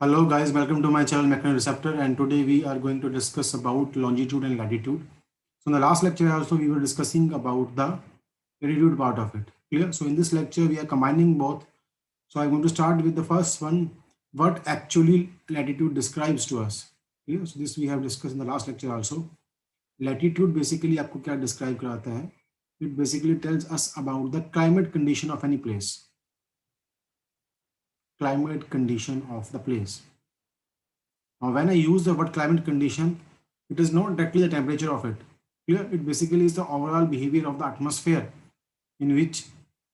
Hello guys, welcome to my channel Mechanoreceptor, and today we are going to discuss about longitude and latitude. So in the last lecture also we were discussing about the latitude part of it. Clear? So in this lecture we are combining both. So I'm going to start with the first one, what actually latitude describes to us. Clear? So this we have discussed in the last lecture also. Latitude basically आपको क्या describe कराता है? It basically tells us about the climate condition of any place. Climate condition of the place. Now, when I use the word climate condition, it is not directly the temperature of it. Clear? It basically is the overall behavior of the atmosphere in which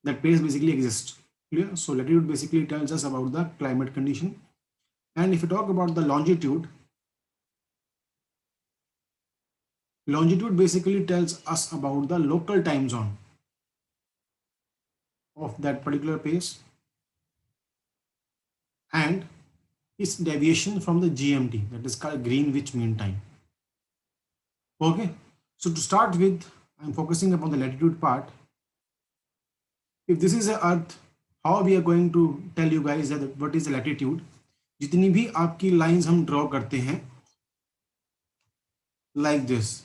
that place basically exists. Clear? So latitude basically tells us about the climate condition. And if you talk about the longitude, longitude basically tells us about the local time zone of that particular place and its deviation from the GMT, that is called Greenwich Mean Time. Okay, so to start with, I'm focusing upon the latitude part. If this is a Earth, how we are going to tell you guys that what is the latitude? जितनी भी आपकी lines हम draw करते हैं like this,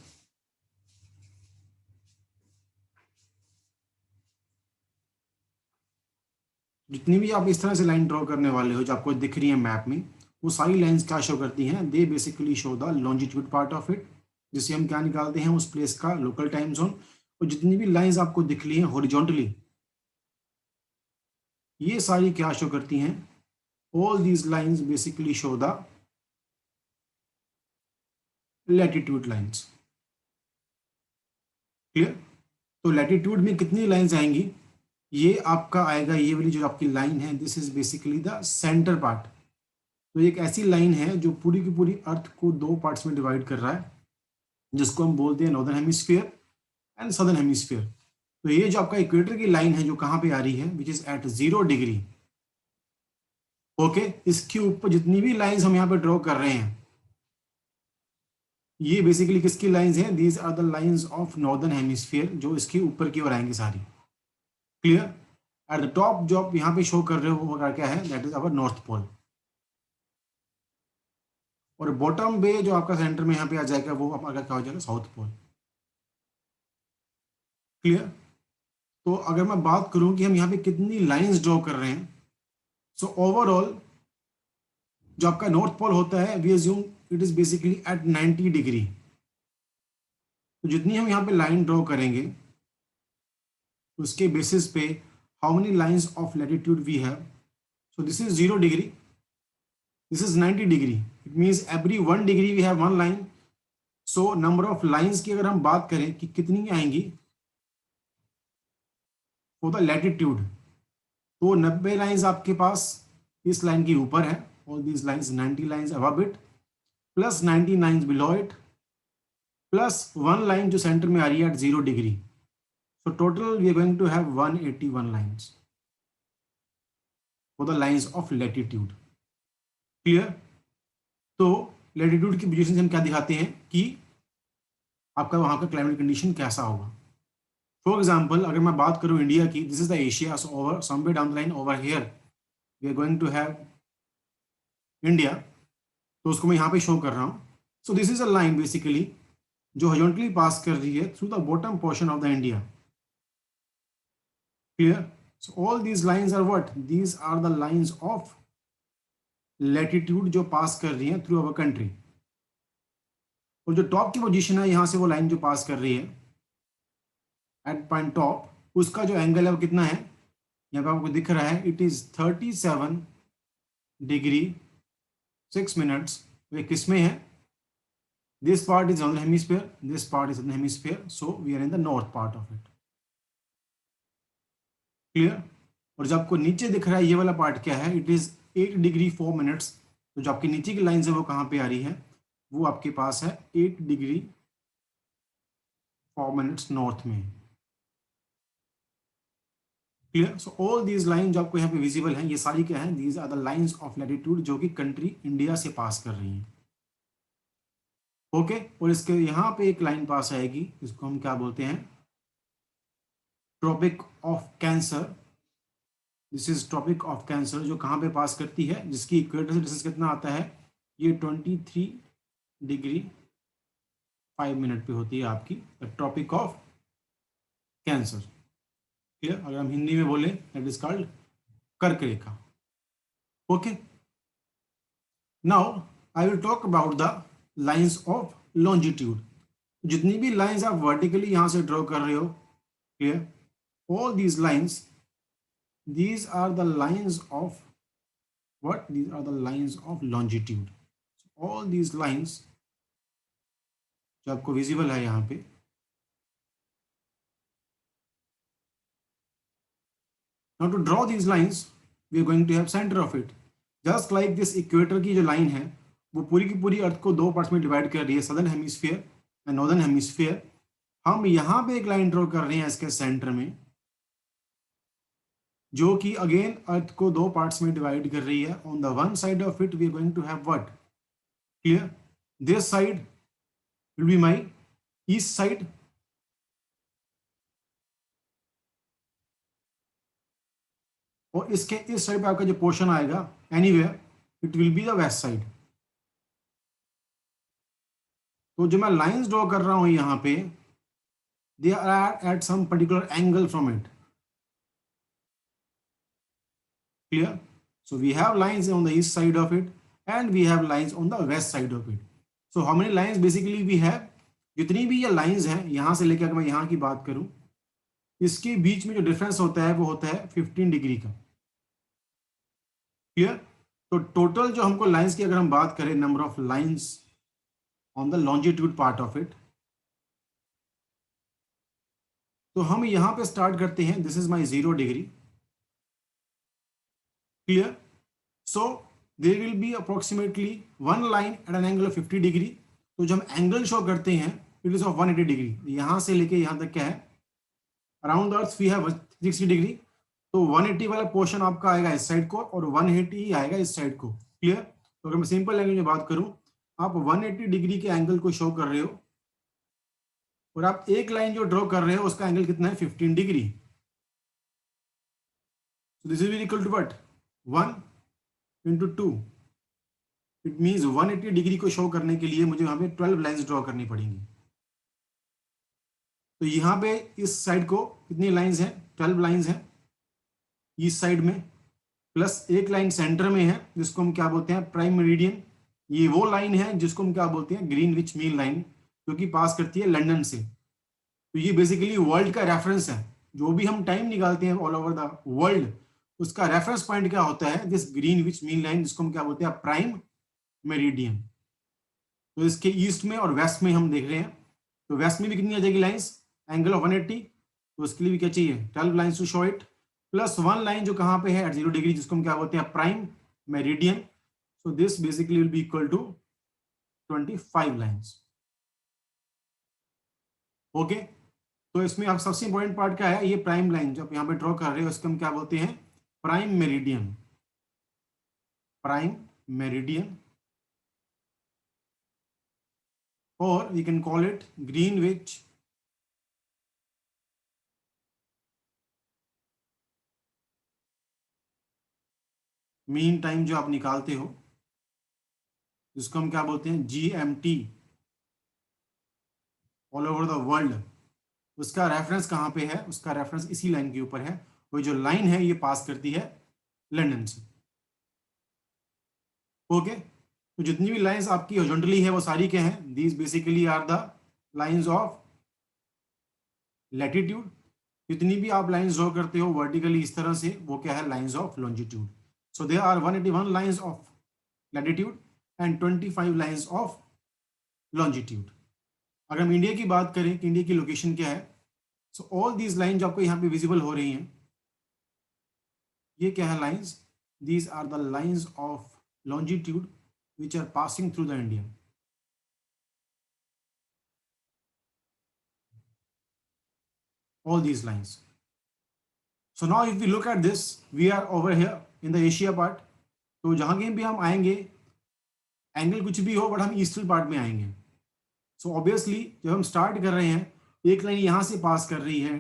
जितनी भी आप इस तरह से लाइन ड्रॉ करने वाले हो जो आपको दिख रही है मैप में, वो सारी लाइंस क्या शो करती हैं? They basically show the longitude part of it, जिससे हम क्या निकालते हैं? उस प्लेस का लोकल टाइम जोन। और जितनी भी लाइंस आपको दिख रही हैं हॉरिजॉन्टली, ये सारी क्या शो करती हैं? All these lines basically show the latitude lines. Clear? तो लैटिट्यूड में कितनी लाइंस आएंगी? ये आपका आएगा, ये वाली जो आपकी लाइन है, this is basically the centre part. तो एक ऐसी लाइन है जो पूरी की पूरी अर्थ को दो पार्ट्स में डिवाइड कर रहा है, जिसको हम बोलते हैं northern hemisphere and southern hemisphere. तो ये जो आपका इक्वेटर की लाइन है जो कहाँ पे आ रही है, which is at 0 degree. Okay, इसके ऊपर जितनी भी लाइंस हम यहाँ पे ड्रॉ कर रहे हैं, ये बेसिकली किसकी लाइंस हैं? These are the lines of northern hemisphere, जो इसके ऊपर की ओर आएंगी सारी। क्लियर? एट द टॉप जो आप यहाँ पे शो कर रहे हो वो क्या है? That is our north pole. और बॉटम पे जो आपका सेंटर में यहाँ पे आ जाएगा वो आपका क्या हो जाएगा? South pole. क्लियर? तो अगर मैं बात करूं कि हम यहाँ पे कितनी लाइंस ड्रॉ कर रहे हैं, सो ओवरऑल जो आपका नॉर्थ पोल होता है, we assume it is basically at 90 degree. तो जितनी हम यहाँ पे लाइन ड्रॉ करेंगे उसके बेसिस पे how many lines of latitude we have. So this is 0 degree, this is 90 degree, it means every 1 degree we have one line. so number of lines की अगर हम बात करें कि कितनी आएंगी for the latitude, तो 90 लाइंस आपके पास इस लाइन के ऊपर है, all these lines 90 lines above it plus 90 lines below it plus one line जो सेंटर में आ रही है at 0 degree. so total we are going to have 181 lines for the lines of latitude. Clear? तो latitude की position से हम क्या दिखाते हैं कि आपका वहां का क्लाइमेट कंडीशन कैसा होगा। फॉर एग्जांपल अगर मैं बात करूं इंडिया की, this is the Asia, so over somewhere down the line over here we are going to have India, तो उसको मैं यहाँ पे शो कर रहा हूँ। So this is a line basically जो हॉरिजॉन्टली पास कर रही है through the bottom portion of the India. Clear? So all these lines are what? These are the lines of latitude जो पास कर रही है थ्रू अवर कंट्री। और जो टॉप की पोजीशन है, यहां से वो लाइन जो पास कर रही है एट पॉइंट टॉप, उसका जो एंगल है वो कितना है? यहाँ पे आपको दिख रहा है, इट इज 37 डिग्री 6 मिनट्स। ये किस में है? This part is northern hemisphere, this part is southern hemisphere, so we are in the north part of it. Clear? और जो आपको नीचे दिख रहा है ये वाला पार्ट क्या है? It is 8 degree 4 minutes. तो जो आपकी नीचे की लाइन है वो कहाँ पे आ रही है? वो आपके पास है 8 डिग्री 4 मिनट्स नॉर्थ में। Clear? So all these line जो आपको यहाँ पे विजिबल हैं, ये सारी क्या है? These are the lines of latitude जो कि कंट्री इंडिया से पास कर रही हैं। ओके, और इसके यहाँ पे एक लाइन पास आएगी, इसको हम क्या बोलते हैं? Tropic of cancer, this is tropic of cancer, जो कहाँ पे पास करती है, जिसकी इक्वेटर से डिस्टेंस कितना आता है, ये 23°5' पे होती है आपकी ट्रॉपिक ऑफ कैंसर। क्लियर? अगर हम हिंदी में बोले दैट इज कॉल्ड कर्क रेखा। Okay, now I will talk about the lines of longitude. जितनी भी लाइंस आप वर्टिकली यहां से ड्रॉ कर रहे हो, clear, all these lines, these are the lines of what? These are the lines of longitude. So all these lines जो आपको विजिबल है यहाँ पे, now to draw these lines we are going to have center of it, just like this equator की जो line है वो पूरी की पूरी अर्थ को दो पार्ट्स में डिवाइड कर रही है, southern hemisphere and northern hemisphere. हम यहाँ पे एक लाइन ड्रॉ कर रहे हैं इसके सेंटर में, जो कि अगेन अर्थ को दो पार्ट्स में डिवाइड कर रही है। On the one side of it we are going to have what? Clear? This side will be my east side, और इसके इस साइड पे आपका जो पोर्शन आएगा anywhere, it will be the west side. तो जो मैं लाइंस ड्रॉ कर रहा हूं यहाँ पे, they are at some particular angle from it. Clear? So we have lines on the east side of it and we have lines on the west side of it. So how many lines basically we have? जितनी भी ये lines हैं यहाँ से लेकर, अगर मैं यहाँ की बात करूँ, इसके बीच में जो डिफरेंस होता है वो होता है 15 डिग्री का। क्लियर? तो टोटल जो हमको लाइंस की अगर हम बात करें, number of lines on the longitude part of it, तो हम यहाँ पे स्टार्ट करते हैं, this is my 0 degree. Clear? So there will be approximately one line at an angle of 50 degree. तो जब हम एंगल शो करते हैं इट इज ऑफ 180 डिग्री, यहां से लेके यहां तक क्या है, around earth we have 60 degree. तो 180 वाला पोर्शन आपका आएगा इस साइड को और 180 ही आएगा इस साइड को। क्लियर? तो अगर मैं सिंपल लैंग्वेज में बात करूं, आप 180 डिग्री के एंगल को शो कर रहे हो और आप एक लाइन जो ड्रॉ कर रहे हो उसका एंगल कितना है, 15 degree. So this is equal to what? 1 into 2. It means 180 degree को शो करने के लिए मुझे यहाँ पे 12 लाइंस ड्रॉ करनी पड़ेंगी। तो यहाँ पे इस साइड को कितनी लाइंस हैं? 12 लाइंस हैं ईस्ट साइड में, प्लस एक लाइन सेंटर में है जिसको हम क्या बोलते हैं, प्राइम मेरिडियन। ये वो लाइन है जिसको हम क्या बोलते हैं, ग्रीनविच मीन लाइन, जो कि पास करती है लंदन से। तो ये बेसिकली वर्ल्ड का रेफरेंस है। जो भी हम टाइम निकालते हैं ऑल ओवर द वर्ल्ड, उसका रेफरेंस पॉइंट क्या होता है, दिस ग्रीनविच मीन लाइन, जिसको हम क्या बोलते हैं, प्राइम मेरिडियन। तो इसके ईस्ट में और वेस्ट में हम देख रहे हैं, तो वेस्ट में भी कितनी आ जाएगी लाइंस, एंगल ऑफ 180। तो उसके लिए भी क्या चाहिए, 12 lines to show it, plus one line जो कहां पे है एट 0 डिग्री, जिसको हम क्या बोलते हैं, prime meridian. So this basically will be equal to 25 lines. Okay, तो इसमें अब सबसे इंपॉर्टेंट पार्ट क्या है, ये प्राइम लाइन जो आप यहाँ पे ड्रॉ कर रहे हो, इसको हम क्या बोलते हैं, prime meridian. Prime meridian, or we can call it Greenwich mean time जो आप निकालते हो, जिसको हम क्या बोलते हैं, GMT all over the world. उसका रेफरेंस कहाँ पे है, उसका रेफरेंस इसी लाइन के ऊपर है। वो जो लाइन है ये पास करती है लंदन से। ओके, तो जितनी भी लाइंस आपकी हॉरिजॉन्टली है वो सारी क्या हैं, these basically are the lines of latitude. जितनी भी आप लाइंस ड्रॉ करते हो वर्टिकली इस तरह से, वो क्या है, lines of longitude. So there are 181 lines of latitude and 25 lines of longitude. अगर हम इंडिया की बात करें कि इंडिया की लोकेशन क्या है, सो ऑल दीज लाइन जो आपको यहाँ पे विजिबल हो रही हैं, ये क्या है lines, these are the lines of longitude which are passing through the India. All these lines. So now if we look at this, we are over here in the Asia part. तो जहां कहीं भी हम आएंगे, angle कुछ भी हो, but हम ईस्टर्न पार्ट में आएंगे। सो ऑब्वियसली जब हम स्टार्ट कर रहे हैं, एक लाइन यहां से पास कर रही है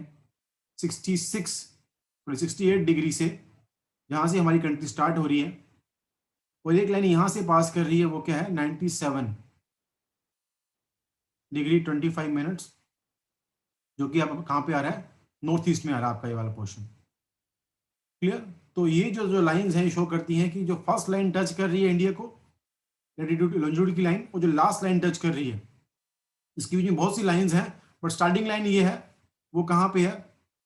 68 डिग्री से, जहाँ से हमारी कंट्री स्टार्ट हो रही है, और एक लाइन यहाँ से पास कर रही है, वो क्या है 97 डिग्री 25 मिनट्स, जो कि अब कहाँ पे आ रहा है, नॉर्थ ईस्ट में आ रहा है आपका ये वाला पोर्शन। क्लियर? तो ये जो जो लाइंस हैं शो करती हैं कि जो फर्स्ट लाइन टच कर रही है इंडिया को, लैटिट्यूड लॉन्जिट्यूड की लाइन, और जो लास्ट लाइन टच कर रही है, इसके बीच में बहुत सी लाइंस हैं, बट स्टार्टिंग लाइन ये है, वो कहाँ पे है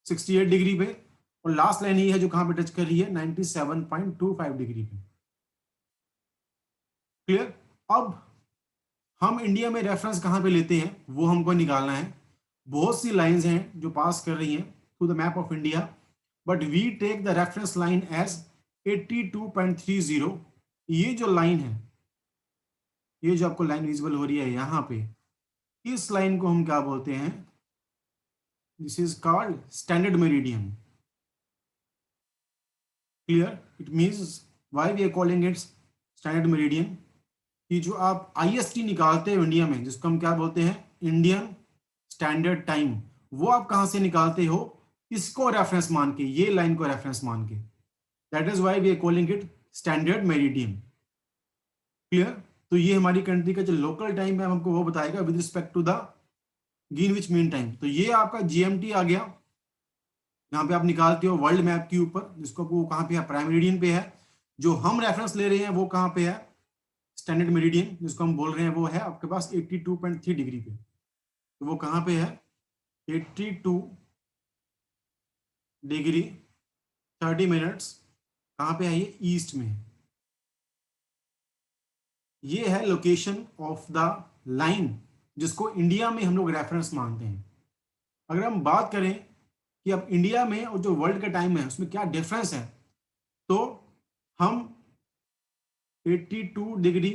68 डिग्री पे, और लास्ट लाइन ये है जो कहाँ पे टच कर रही है 97.25 डिग्री पे। क्लियर? अब हम इंडिया में रेफरेंस कहाँ पे लेते हैं वो हमको निकालना है। बहुत सी लाइंस हैं जो पास कर रही हैं through the map of India, but we take the reference line as 82.30। ये जो लाइन है, ये जो आपको लाइन विजिबल हो रही है यहाँ पे, इस लाइन को हम क्या बोलते हैं, this is called standard meridian. Clear? It means why we are calling it standard meridian, कि जो आप आईएसटी निकालते हो इंडिया में, जिसको हम क्या बोलते हैं, इंडियन स्टैंडर्ड टाइम, वो आप कहां से निकालते हो, इसको रेफरेंस मान के, ये लाइन को रेफरेंस मान के। That is why we are calling it standard meridian. Clear? तो ये हमारी कंट्री का जो लोकल टाइम है हमको वो बताएगा with respect to the Greenwich mean time. तो ये आपका जीएमटी आ गया, यहाँ पे आप निकालते हो वर्ल्ड मैप के ऊपर, जिसको वो कहाँ पे है, प्राइम मेरिडियन पे है। जो हम रेफरेंस ले रहे हैं वो कहाँ पे है, स्टैंडर्ड मेरिडियन, जिसको हम बोल रहे हैं वो है आपके पास 82.3 डिग्री पे। तो वो कहाँ पे है, 82 डिग्री 30 मिनट्स, कहाँ पे है, ये ईस्ट में है। ये है लोकेशन ऑफ द लाइन जिसको इंडिया में हम लोग रेफरेंस मानते हैं। अगर हम बात करें कि अब इंडिया में और जो वर्ल्ड का टाइम है उसमें क्या डिफरेंस है, तो हम 82 डिग्री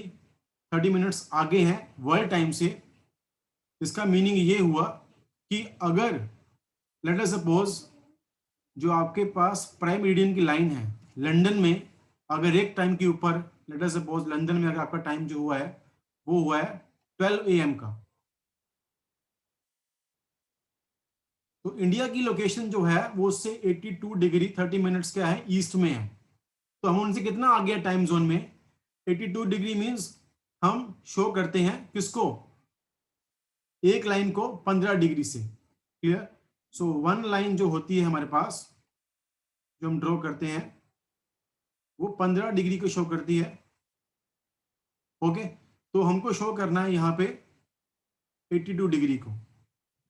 30 मिनट्स आगे हैं वर्ल्ड टाइम से। इसका मीनिंग ये हुआ कि अगर लेट अस सपोज जो आपके पास प्राइम मेरिडियन की लाइन है लंदन में, अगर एक टाइम के ऊपर लेट अस सपोज लंदन में अगर आपका टाइम जो हुआ है वो हुआ है 12 AM का, तो इंडिया की लोकेशन जो है वो उससे 82 डिग्री 30 मिनट्स क्या है, ईस्ट में है। तो हम उनसे कितना आ गया टाइम जोन में, 82 डिग्री मीन्स हम शो करते हैं किसको, एक लाइन को 15 डिग्री से। क्लियर? सो वन लाइन जो होती है हमारे पास, जो हम ड्रॉ करते हैं, वो 15 डिग्री को शो करती है। ओके, तो हमको शो करना है यहाँ पे 82 डिग्री को,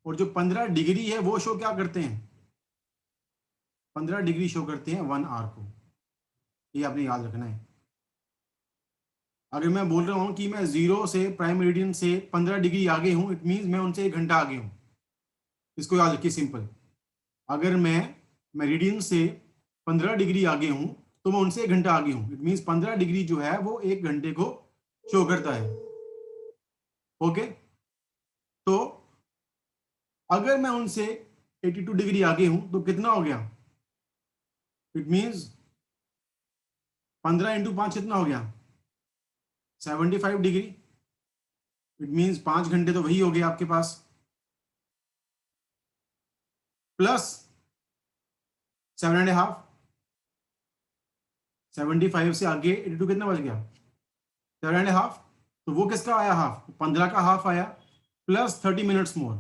और जो 15 डिग्री है वो शो क्या करते हैं, 15 डिग्री शो करते हैं 1 आवर को। ये आपने याद रखना है। अगर मैं बोल रहा हूँ कि मैं जीरो से प्राइम मेरिडियन से 15 डिग्री आगे हूँ, इट मीन्स मैं उनसे 1 घंटा आगे हूँ। इसको याद रखिए, सिंपल। अगर मैं मेरिडियन से 15 डिग्री आगे हूँ तो मैं उनसे 1 घंटा आगे हूँ, इट मीन्स 15 डिग्री जो है वो 1 घंटे को शो करता है। ओके, तो अगर मैं उनसे 82 डिग्री आगे हूं तो कितना हो गया, इट मीन्स 15 × 5 कितना हो गया, 75 डिग्री। इट मीन्स 5 घंटे तो वही हो गया आपके पास, प्लस 7.5, 75 से आगे 82 कितना बच गया, 7.5। तो वो किसका आया हाफ, 15 का हाफ आया, plus 30 minutes more,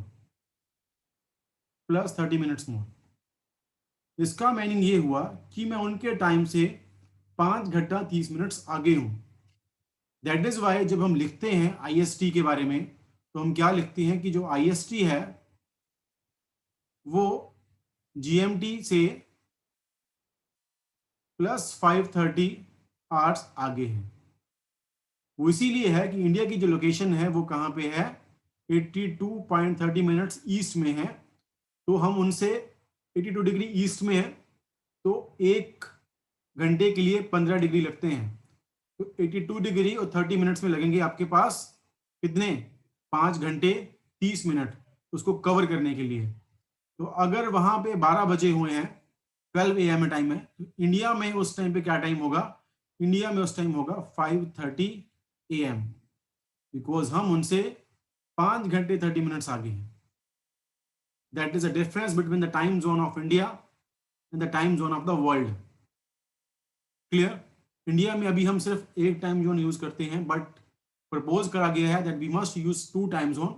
plus 30 minutes more. इसका मीनिंग ये हुआ कि मैं उनके टाइम से 5 घंटा 30 मिनट्स आगे हूं। दैट इज वाई जब हम लिखते हैं आईएसटी के बारे में, तो हम क्या लिखते हैं कि जो आईएसटी है वो जीएमटी से प्लस 530 आवर्स आगे है। वो इसीलिए है कि इंडिया की जो लोकेशन है वो कहाँ पे है, 82.30 मिनट्स ईस्ट में है। तो हम उनसे 82 डिग्री ईस्ट में है, तो 1 घंटे के लिए 15 डिग्री लगते हैं। तो 82 डिग्री और 30 मिनट्स में लगेंगे आपके पास कितने, 5 घंटे 30 मिनट उसको कवर करने के लिए। तो अगर वहां पे 12 बजे हुए हैं, 12 AM टाइम है, तो इंडिया में उस टाइम पे क्या टाइम होगा, इंडिया में उस टाइम होगा 5:30 AM, बिकॉज हम उनसे 5 घंटे 30 मिनट्स आगे हैं। That is the difference between the time zone of India and the time zone of the world. Clear? India में अभी हम सिर्फ एक टाइम जोन यूज करते हैं, बट प्रपोज करा गया है that we must use 2 time zone,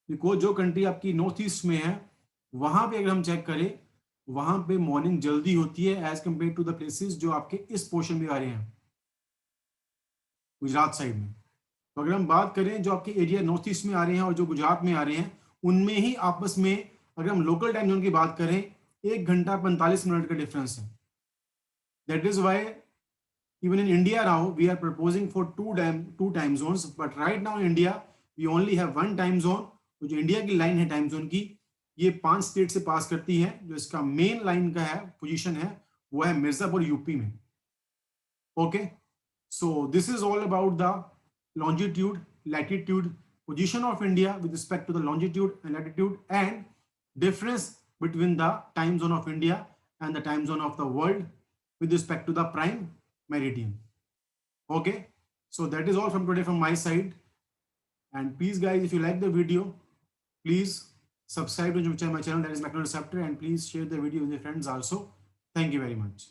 because जो कंट्री आपकी नॉर्थ ईस्ट में है वहां पे अगर हम चेक करें, वहां पे मॉर्निंग जल्दी होती है as compare to the places जो आपके इस पोर्शन में आ रहे हैं, गुजरात साइड में। तो अगर हम बात करें जो आपके एरिया नॉर्थ ईस्ट में आ रहे हैं और जो गुजरात में आ रहे हैं, उनमें ही आपस में अगर हम लोकल टाइम जोन की बात करें, 1 घंटा 45 मिनट का डिफरेंस है। That is why even in India now we are proposing for two time zones, but right now in India we only have one time zone। तो जो इंडिया की line है टाइम जोन की, ये 5 state से पास करती है। जो इसका मेन लाइन का है पोजीशन है वो है मिर्जापुर यूपी में। Okay, so this is all about the longitude, latitude, position of India with respect to the longitude and latitude, and difference between the time zone of India and the time zone of the world with respect to the prime meridian. Okay, so that is all from today from my side, and please guys, if you like the video, please subscribe to my channel, that is McNoreceptor, and please share the video with your friends also. Thank you very much.